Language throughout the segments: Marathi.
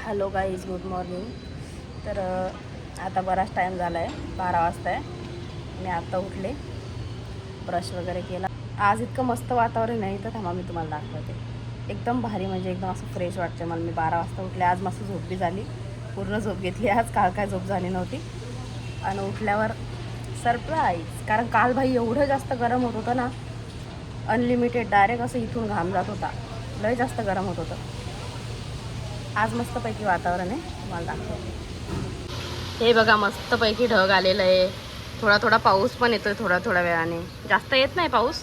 Hello guys, good morning. तर आता बराच टाईम झाला आहे, 12 वाजता आहे. मी आत्ता उठले, ब्रश वगैरे केला. आज इतकं मस्त वातावरण आहे इथं, थांबा मी तुम्हाला दाखवते. एकदम भारी, म्हणजे एकदम असं फ्रेश वाटतं मला. मी 12 वाजता उठले. आज मस्त झोप बी झाली, पूर्ण झोप घेतली आज. काल काय झोप झाली नव्हती. आणि उठल्यावर सरप्राईज, कारण काल भाई एवढं जास्त गरम होत होतं ना, अनलिमिटेड. डायरेक्ट असं इथून घाम जात होता, लय जास्त गरम होत होतं. आज मस्तपैकी वातावरण आहे, तुम्हाला दाखवते. हे बघा, मस्तपैकी ढग आलेलं आहे. थोडा थोडा पाऊस पण येतोय, थोड्या थोड्या वेळाने. जास्त येत नाही पाऊस,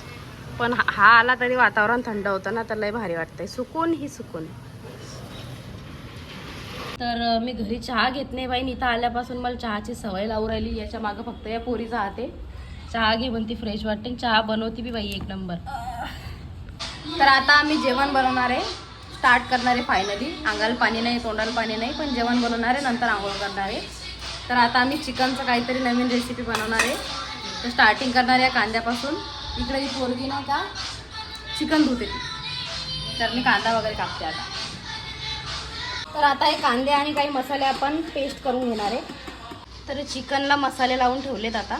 पण हा आला तरी वातावरण थंड होतं ना, तर लय भारी वाटतंय. सुकून ही सुकून. तर मी घरी चहा घेत नाही बाई. इथं आल्यापासून मला चहाची सवय लावून राहिली. याच्या मागं फक्त या पोरीचा हात आहे. चहा घे म्हणती, फ्रेश वाटते. चहा बनवती बी बाई एक नंबर. तर आता आम्ही जेवण बनवणार आहे, स्टार्ट करणार आहे फायनली. अंगाला पाणी नाही, तोंडाला पाणी नाही, पण जेवण बनवणार आहे, नंतर आंघोळ करणार आहे. तर आता आम्ही चिकनचं काहीतरी नवीन रेसिपी बनवणार आहे. तर स्टार्टिंग करणार आहे कांद्यापासून. इकडे ही पोरगी नाही का चिकन धुते ती, तर मी कांदा वगैरे कापते आता. तर आता हे कांदे आणि काही मसाले आपण पेस्ट करून घेणार आहे. तर चिकनला मसाले लावून ठेवलेत आता.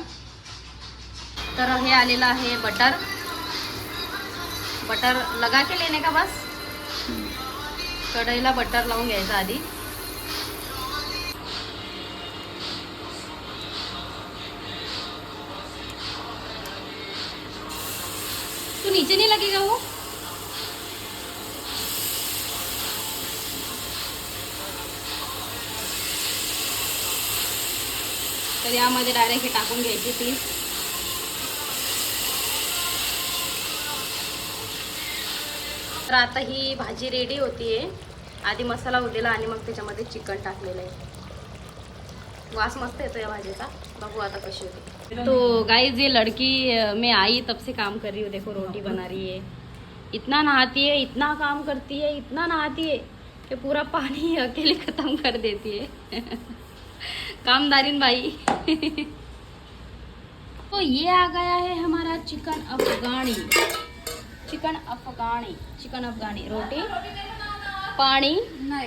तर हे आलेलं आहे बटर. बटर लगा के लेने का बस. कढईला बटर लावून घ्यायचं आधी. तू नीचे नहीं लगेगा वो. तर यामध्ये डायरेक्ट हे टाकून घ्यायचे पीस. तर आता ही भाजी रेडी होतीये. आधी मसाला उरलेला आणि मग त्याच्यामध्ये चिकन टाकलेलं आहे. वास मस्त येतो या भाजीचा. बघू आता कशी होती. तो गाइस, ये लड़की मैं आई तब से काम कर रही हूँ. देखो रोटी बना रही है. इतना नहाती है, इतना काम करती है, इतना नहाती है कि पूरा पानी अकेले खत्म कर देती है. कामदारिन भाई. तो ये आ गया है हमारा चिकन अफगानी. चिकन अफगानी, चिकन अफगानी. रोटी, पानी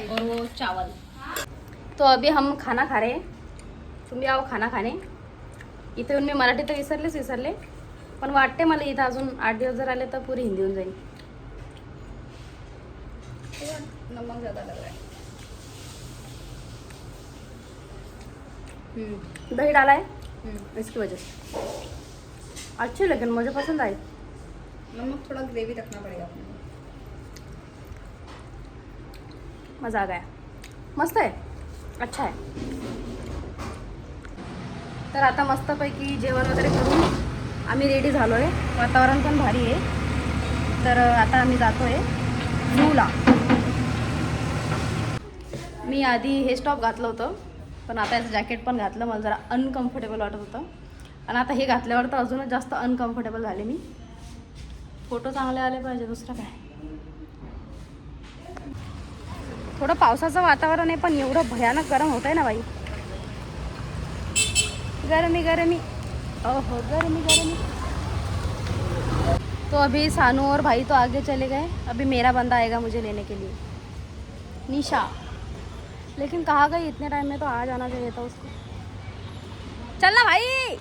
और वो चावल. तो अभी हम खाना खा रहे हैं. तुम्ही आओ खाना खाणे. इथे येऊन मी मराठी तर विसरले, पण वाटते मला इथं अजून 8 दिवस जर आले तर पुरी हिंदी होऊन जाईल. नमक ज़्यादा लग रहा है. दही डाला है इसकी वजह से. अच्छे लेकिन मुझे पसंद आए. नमक थोड़ा ग्रेवी रखना पड़ेगा अपने. मज़ा आ गया. मस्त आहे, अच्छा आहे. तर आता मस्तपैकी जेवण वगैरे करून आम्ही रेडी झालो आहे. वातावरण पण भारी आहे. तर आता आम्ही जातो आहे झूला. मी आधी हे स्टॉप घातलं होतं, पण आता याचं जॅकेट पण घातलं. मला जरा अनकम्फर्टेबल वाटत होतं, आणि आता हे घातल्यावर तर अजूनच जास्त अनकम्फर्टेबल झाले मी. फोटो चांगले आले पाहिजे, दुसरं काय. थोडं पावसाचं वातावरण आहे, पण एवढं भयानक गरम होत आहे ना बाई. गर्मी, ओहो गर्मी. तो अभी सानू और भाई तो आगे चले गए. अभी मेरा बंदा आएगा मुझे लेने के लिए, निशा. लेकिन कहाँ गई इतने टाइम में, तो आ जाना चाहिए था उसको. चलना भाई.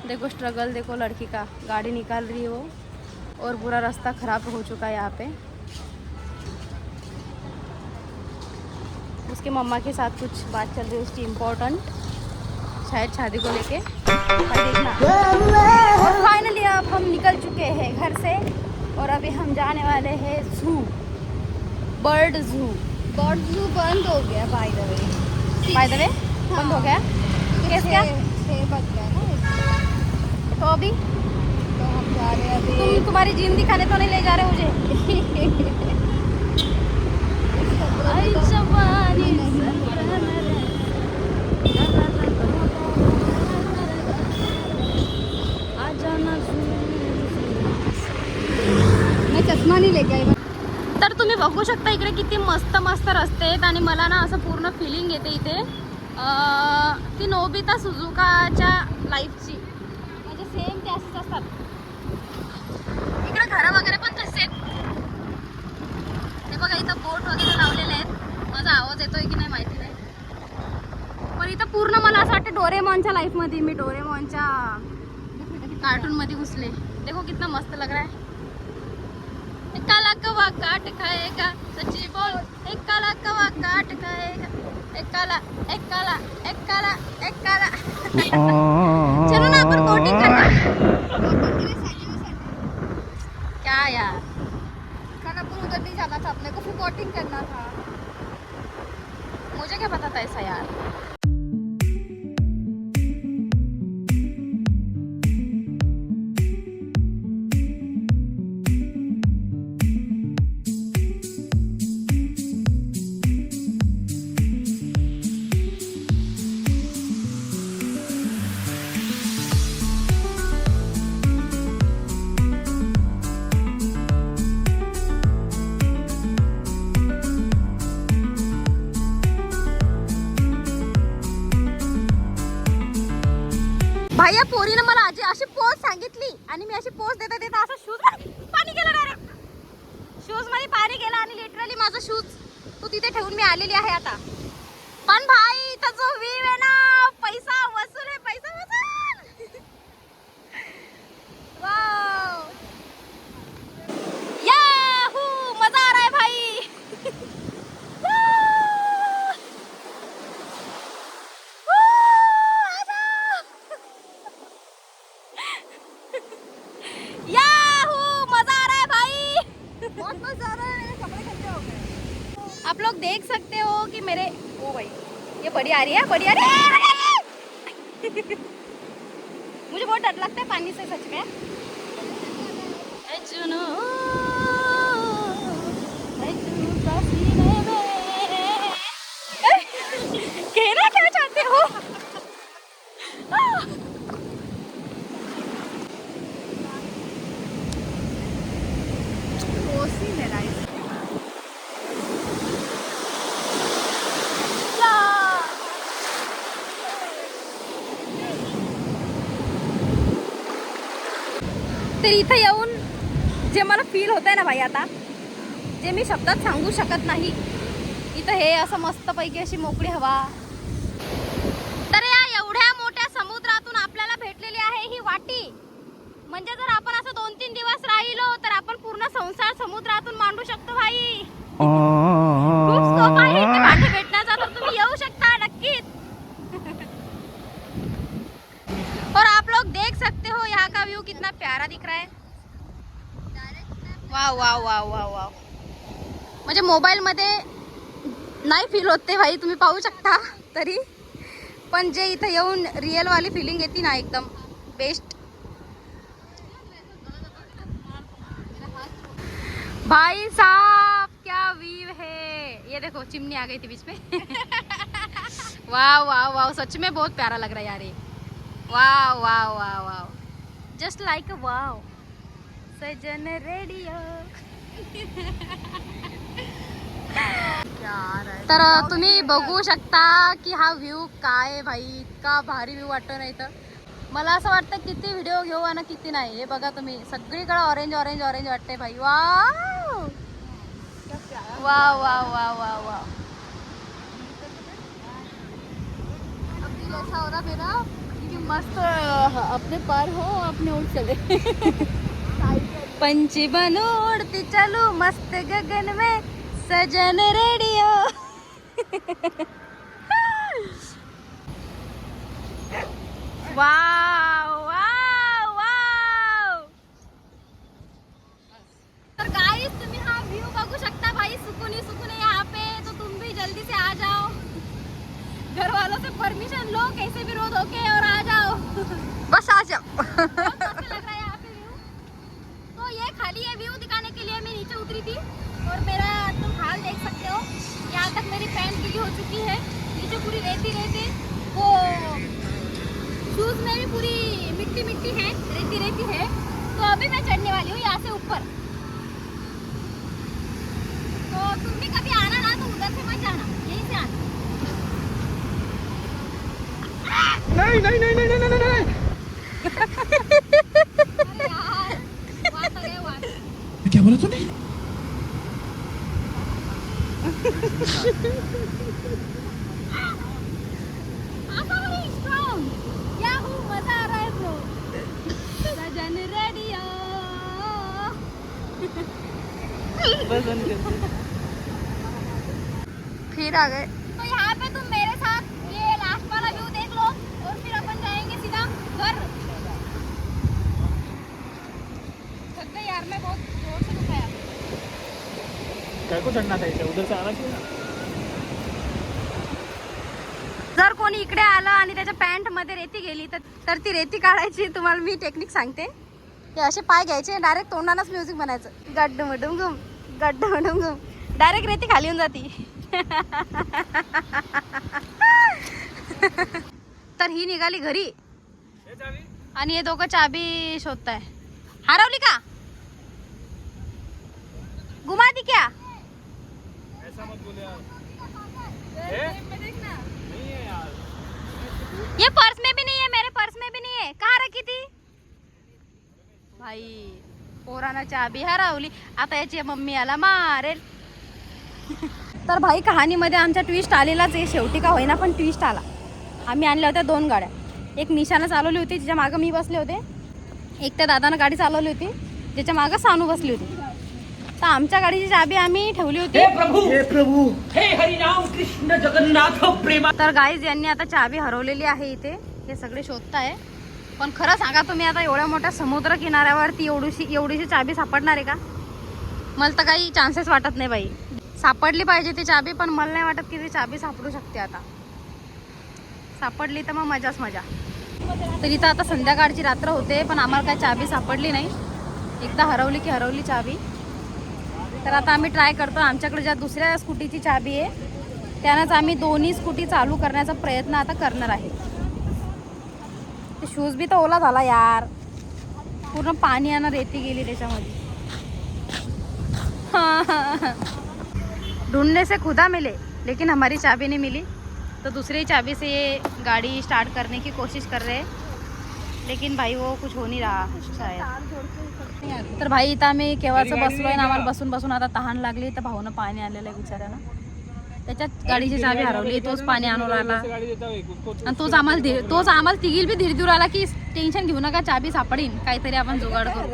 देखो स्ट्रगल, देखो लड़की का. गाड़ी निकाल रही है वो, और पूरा रास्ता ख़राब हो चुका है यहाँ पे. उसके मम्मा के साथ कुछ बात चल रही है उसकी इम्पोर्टेंट, शायद शादी को लेके. और फाइनली अब हम निकल चुके हैं घर से, और अभी हम जाने वाले हैं zoo, bird zoo. Bird zoo बंद हो गया बाय द वे. बंद हो गया. कैसे क्या? 6 बज गया ना. तो अभी तो हम जा रहे हैं अभी. तुम्हारी जिम दिखाने तो नहीं ले जा रहे मुझे? मैं चष्मा नहीं लेके आई. तर तुम्ही बघू शकता इकडे किती मस्त मस्त रस्ते आहेत. आणि मला ना असं पूर्ण फिलिंग येते इथे ती नोबिता सुझुकाच्या लाईफची. म्हणजे सेम ते असेच असतात. इकडे घरं वगैरे पण तसे आहेत. हे बघा, इथं बोट वगैरे लावलेले आहेत. येतोय की नाही माहिती नाही, पण इथं पूर्ण मला असं वाटतं डोरेमॉनच्या लाईफ मध्ये मी डोरेमॉनच्या कार्टून मध्ये घुसले. देखो कितना मस्त लग रहा है. एक काला कवा काट खाएगा, सच्ची बोल. एक काला कवा काट खाएगा, एक काला एक काला एक काला एक काला. चलो ना अपन बोटिंग करते. क्या यार, खानापुर उधर नहीं जाना था अपने को, फिर बोटिंग करना था. मुझे क्या पता था ऐसा यार. भैया पोरीनं मला आजी अशी पोज सांगितली आणि मी अशी पोज देता देता असं शूज पाणी गेलं डायरेक्ट. शूज मध्ये पाणी गेलं आणि लिटरली माझं शूज तू तिथे ठेवून मी आलेली आहे आता. पण भाई इथं जो व्ह्यू आहे ना, पैसा वसूल आहे, पैसा वसूल. वाव, याहू, मजा आ रहा है भाई. आप लोग देख सकते हो कि मेरे, ओ भाई ये बड़ी आ रही है, बड़ी आ रही है. मुझे बहुत डर लगता है पानी से सच में. कहना क्या चाहते हो? तर इथं येऊन जे मला फील होत आहे ना भाई आता, जे मी शब्दात सांगू शकत नाही. इथं हे असं मस्तपैकी अशी मोकळी हवा. तर या एवढ्या मोठ्या समुद्रातून आपल्याला भेटलेली आहे ही वाटी. म्हणजे जर आपण असं 2-3 दिवस राहिलो तर आपण पूर्ण संसार समुद्रातून मांडू शकतो भाई. खूप स्कोप आहे इथे वाटी भेटण्याचा, तर तुम्ही येऊ शकता नक्कीच. और आप लोग देख सकते हो यहाँ का व्यू कितना प्यारा दिख रहा है. Wow wow wow wow wow. म्हणजे मोबाईल मध्ये नाही फील होते भाई, तुम्ही पाहू शकता तरी, पण जे इथं येऊन रिअल वाली फीलिंग येते ना, एकदम बेस्ट. भाई साहब क्या व्यू है. ये देखो चिमनी आ गई थी बीच में. वाह वाह वाह, सच में बहुत प्यारा लग रहा है यार ये. Wow wow wow wow, just like अ वाव. सजन रेडियो. तर तुम्ही बघू शकता की हा व्ह्यू काय आहे भाई. इतका भारी व्ह्यू वाटतो नाही तर मला असं वाटतं किती व्हिडिओ घेऊ आणि किती नाही. हे बघा तुम्ही, सगळीकडे ऑरेंज ऑरेंज ऑरेंज वाटते भाई. Wow wow wow wow wow wow. ऐसा हो रहा मेरा कि मस्त अपने पार हो, अपने उड़ चले. पंछी बनू उड़ती चलू मस्त गगन में, सजन रेडियो. Wow wow wow. तर गाइस तुम्ही हा व्यू बघू शकता भाई. सुकून ही सुकून है यहाँ पे, तो तुम भी जल्दी से आ जाओ. घर वालों से परमिशन लो, कैसे भी रो धो के और आ जाओ. बस आ जाओ. बहुत अच्छा लग रहा है यहाँ पे व्यू. तो ये खाली ये व्यू दिखाने के लिए मैं नीचे उतरी थी और मेरा तुम हाल देख सकते हो. यहाँ तक मेरी पैंट गीली हो चुकी है, नीचे पूरी रेती रेती, वो शूज में भी पूरी मिट्टी मिट्टी है, रेती रेती है. तो अभी मैं चढ़ने वाली हूँ यहाँ से ऊपर. तो तुम भी कभी आना ना तो उधर से मत जाना, यहीं से आना. नहीं नहीं नहीं नहीं नहीं नहीं नहीं. अरे यार, वहाँ तो गए वहाँ. क्या बोला तूने? स्ट्रॉन्ग याहू मजा आ रहा है ब्रो सजन रेडियो फिर आ गए। तो यहाँ पे तुम मेरे साथ ये लास्ट वाला व्यू देख लो और फिर अपन जाएंगे सीधा घर। थक गई यार मैं, बहुत जोर से दुखाया। काय को चढणार आहे उधर से आना चाहिए ना। जर कोणी इकडे आलं आणि त्याच्या पॅन्ट मध्ये रेती गेली तर ती रेती काढायची। तुम्हाला मी टेक्निक सांगते। हे असे पाय घ्यायचे, डायरेक्ट तोंडानच म्युझिक बनायचं, गड्ड मडूम गुम गड्ड मडूम गुम, डायरेक्ट रेती खाली येऊन जाती। तर ही निघाली घरी आणि हे दोघं चाबी शोधताय। हरवली का? गुमा दी क्या? ऐसा मत बोल यार। नहीं है यार। ये पर्स में भी नहीं है, मेरे पर्स में भी नहीं है। कहाँ रखी थी भाई? पोराना चाबी हरवली, आता याची मम्मी आला मारेल। तर भाई कहाणीमध्ये आमच्या ट्विस्ट आलेलाच आहे, शेवटी का होईना पण ट्विस्ट आला। आम्ही आणल्या होत्या 2 गाड्या, एक निशानं चालवली होती जिच्या मागं मी बसले होते, एक त्या दादानं गाडी चालवली होती ज्याच्या मागं सानू बसली होती। तर आमच्या गाडीची चाबी आम्ही ठेवली होती। हे प्रभू हे हरिनाम कृष्ण जगन्नाथ प्रेमा। तर गाईज यांनी आता चाबी हरवलेली आहे इथे, हे सगळे शोधताय। पण खरं सांगा तुम्ही, आता एवढ्या मोठ्या समुद्र किनाऱ्यावरती एवढीशी चाबी सापडणार आहे का? मला तर काही चान्सेस वाटत नाही बाई। सापडली पाहिजे ती चाबी, पण मला नाही वाटत की ती चाबी सापडू शकते। आता सापडली तर मग मजाच मजा। तर इथं आता संध्याकाळची रात्र होते पण आम्हाला काय चाबी सापडली नाही। एकदा हरवली की हरवली चाबी। तर आता आम्ही ट्राय करतो, आमच्याकडे ज्या दुसऱ्या स्कूटीची चाबी आहे त्यानंच आम्ही दोन्ही स्कूटी चालू करण्याचा प्रयत्न आता करणार आहे। ते शूज बी तर ओला झाला यार, पूर्ण पाणी आणि रेती गेली त्याच्यामध्ये। ढूंढने से खुदा मिले लेकिन हमारी चाबी नहीं मिली, तो दूसरी चाबी से ये गाड़ी स्टार्ट करने की कोशिश कर रहे हैं, लेकिन भाई वो कुछ हो नहीं रहा शायद। तर भाई इथं आम्ही केव्हाचं बसलोय ना, आम्हाला बसून बसून आता तहान लागली। तर भाऊनं पाणी आणलेलं आहे बिचाऱ्यानं, त्याच्यात गाडीची चाबी हरवली, तोच पाणी आणून आला आणि तोच आम्हाला तिघील बी धीर देऊ आला की टेन्शन घेऊ नका, चाबी सापडीन, काहीतरी आपण जुगाड करू।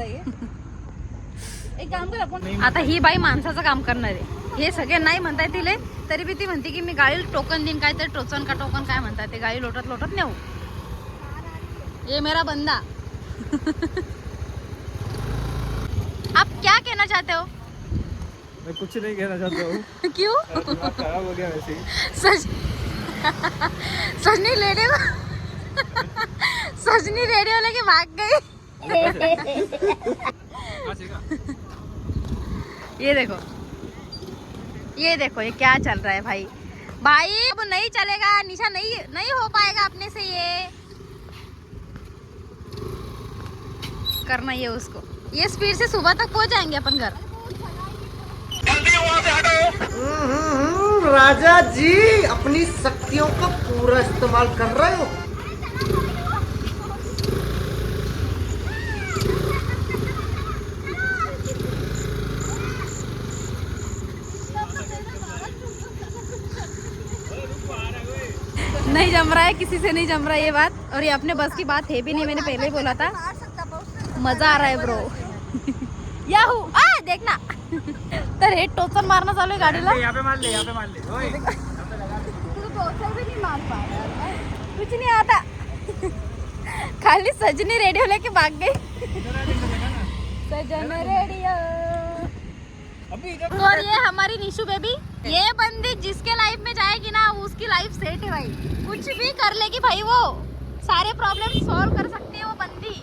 एक काम कर आपण, आता ही बाई माणसाचं काम करणार आहे। हे सगळे नाही म्हणताय तिले, तरी बी ती म्हणते की मी गाडी टोकन देईन, काहीतरी टोचन का टोकन काय म्हणतात ते, गाडी लोटत लोटत नेऊ। ये मेरा बंदा। आप क्या कहना चाहते हो? मैं कुछ नहीं कहना चाहता हूँ। क्यों? दिमाग खराब हो गया वैसे ही। सजनी रेडियो लेके भाग गई। ये देखो ये क्या चल रहा है भाई। भाई अब नहीं चलेगा, निशा नहीं हो पाएगा अपने से, ये करना ये उसको। ये स्पीड से सुबह तक पहुंच जाएंगे अपन घर। राजा जी अपनी शक्तियों का पूरा इस्तेमाल कर रहे हो। नहीं जम रहा है, किसी से नहीं जम रहा है ये बात, और ये अपने बस की बात है भी नहीं। मैंने पहले ही बोला था, मजा आ रहा है ब्रो। याहू आ देखना। तर हे टोचन मारणं चालू आहे गाडीला। यहाँ पे मार ले, यहाँ पे मार ले। ओए, कुछ नहीं आता। खाली सजनी रेडियो लेके भाग गई। सजन रेडियो। और ये हमारी निशु बेबी, ये बंदी जिसके लाइफ में जाएगी ना उसकी लाइफ सेट है भाई, कुछ भी कर लेगी भाई, वो सारे प्रॉब्लम सॉल्व कर सकती है वो बंदी।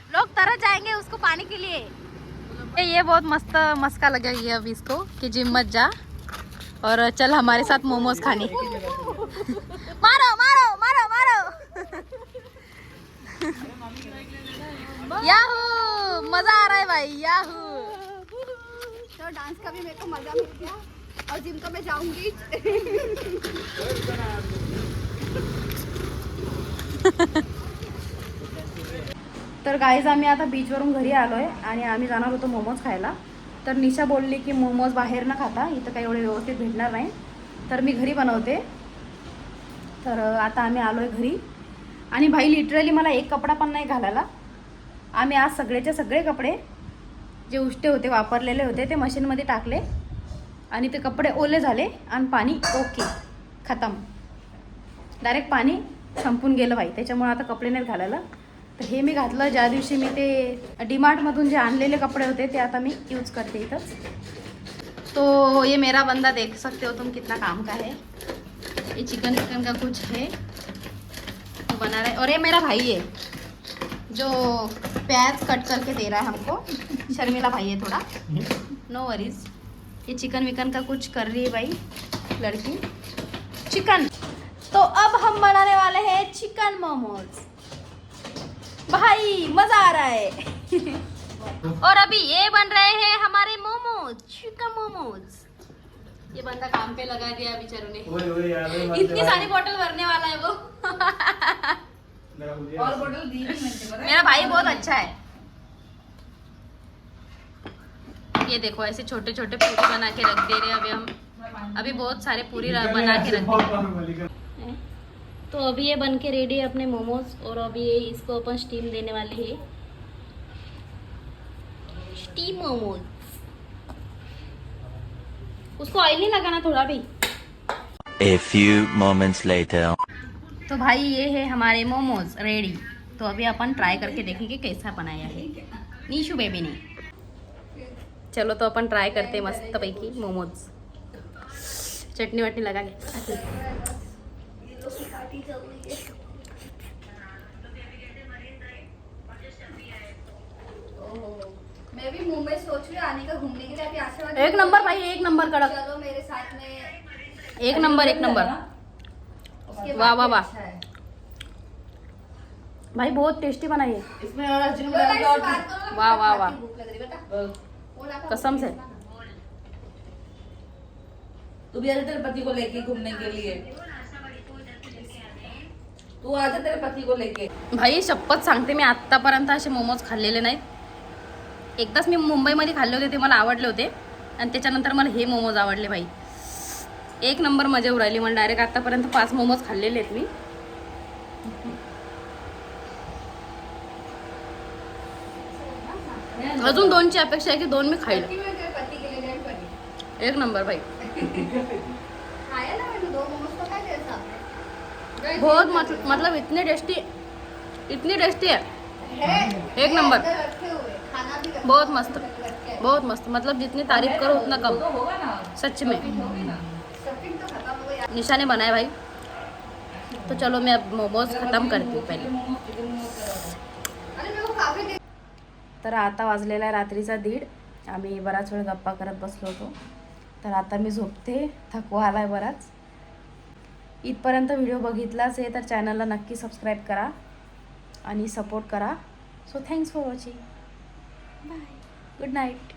लोग तरस जाएंगे उसको पाने के लिए। ये बहुत मस्त मस्का लगेगी अब इसको कि जिम मत जा और चल हमारे साथ मोमोज खाने। मारो मारो मारो मारो। याहू मजा आ रहा है भाई, याहू। तो डांस का भी मेरे को मजा मिल गया और जिम तो मैं जाऊंगी। तर गाईज आम्ही आता बीचवरून घरी आलोय आणि आम्ही जाणार होतो मोमोज खायला, तर निशा बोलली की मोमोज बाहेर न खाता इथं काही एवढे व्यवस्थित भेटणार नाही, तर मी घरी बनवते. तर आता आम्ही आलो आहे घरी. आणि भाई लिटरली मला एक कपडा पण नाही घालायला. आम्ही आज सगळेचे सगळे कपडे जे उष्टे होते वापरलेले होते ते मशीनमध्ये टाकले आणि ते कपडे ओले झाले आणि पाणी ओके खतम. डायरेक्ट पाणी संपून गेलं भाई. त्याच्यामुळे आता कपडे नाही घालायला. तर हे मी घातलं ज्या दिवशी मी ते डीमार्टमधून जे आणलेले कपडे होते ते आता मी यूज करते इथंच. तो ये मेरा बंदा देख सकते हो तुम कितना काम का है. ये चिकन का कुछ है तो बना रहा है. और ये मेरा भाई है जो प्याज कट करके दे रहा है हमको. शर्मिला भाई है थोड़ा, नो वरीज. ये चिकन विकन का कुछ कर रही है भाई लड़की. चिकन. तो अब हम बनाने वाले हैं चिकन मोमोज. भाई मजा आ रहा है. और अभी ये बन रहे हैं हमारे मोमोज, चिकन मोमोज. ये बंदा काम पे लगा दिया बेचारों ने. इतनी सारी बोतल भरने वाला है वो. और बोतल दी भी नहीं. मेरा भाई बहुत अच्छा है. ये देखो ऐसे छोटे छोटे पूरी बना के रख दे रहे. अभी बहुत सारे पूरी बना के रख दे. तो अभी ये बन के रेडी है अपने मोमोज. और अभी ये इसको अपन स्टीम देने वाले हैं. स्टीम मोमोज. उसको ऑयल नहीं लगाना थोड़ा भी. A few moments later. तो भाई ये है हमारे मोमोज रेडी. तो अभी अपन ट्राई करके देखेंगे कैसा बनाया है नीशू बेबी ने. चलो तो अपन ट्राई करते हैं मस्त पैकी मोमोज. चटनी वटनी लगा के. मैं भी मुंबई सोच रही हूँ आने का घूमने के लिए. अभी आशीर्वाद एक नंबर भाई, एक नंबर कड़क. चलो मेरे साथ में. एक नंबर, एक नंबर. उसके वाह वाह बाद वाह अच्छा है. भाई बहुत टेस्टी बनाई है. इसमें और चिकन बोला, बना इससे के और बात करो ना, वाह, वाह, खाती वाह. भूख लग रही बेटा. बोला था. कसम से. तू भी आजा तेरे पति को लेके घूमने के लिए. तू आजा तेरे पति को लेके. भाई शपथ सांगते मी आत्तापर्यंत असे मोमोज खाल्लेले नाहीत. एकदाच मी मुंबईमध्ये खाल्ले होते ते मला आवडले होते आणि त्याच्यानंतर मला हे मोमोज आवडले भाई. एक नंबर मजा येऊ राहिली. मला डायरेक्ट आत्तापर्यंत 5 मोमोज खाल्लेले आहेत मी. अजून 2ची अपेक्षा आहे की 2 मी खाईल. पति में तेरे पति के लिए डेढ़ पति. एक नंबर भाई. खाया ना मैंने 2 मोमोज तो खाए थे साहब. बहुत मतलब इतनी टेस्टी है. एक नंबर. रखे हुए खाना भी रखा बहुत मस्त, रखे हैं. बहुत मस्त. मतलब जितनी तारीफ करो उतना कम. तो होगा ना. सच में स्टफिंग तो खत्म हो गया. निशा ने बनाया भाई. तो चलो मैं अब मोमोज खत्म करती हूँ पहिले. अरे मेरे को काफी देर. तर आता वाजलेला आहे रात्रीचा 1:30. आम्ही बराच वेळ गप्पा करत बसलो होतो. तर आता मी झोपते. थकवा आला आहे बराच. इथपर्यंत व्हिडिओ बघितलाच आहे तर चॅनलला नक्की सबस्क्राईब करा आणि सपोर्ट करा. So thanks for watching. Bye. Good night.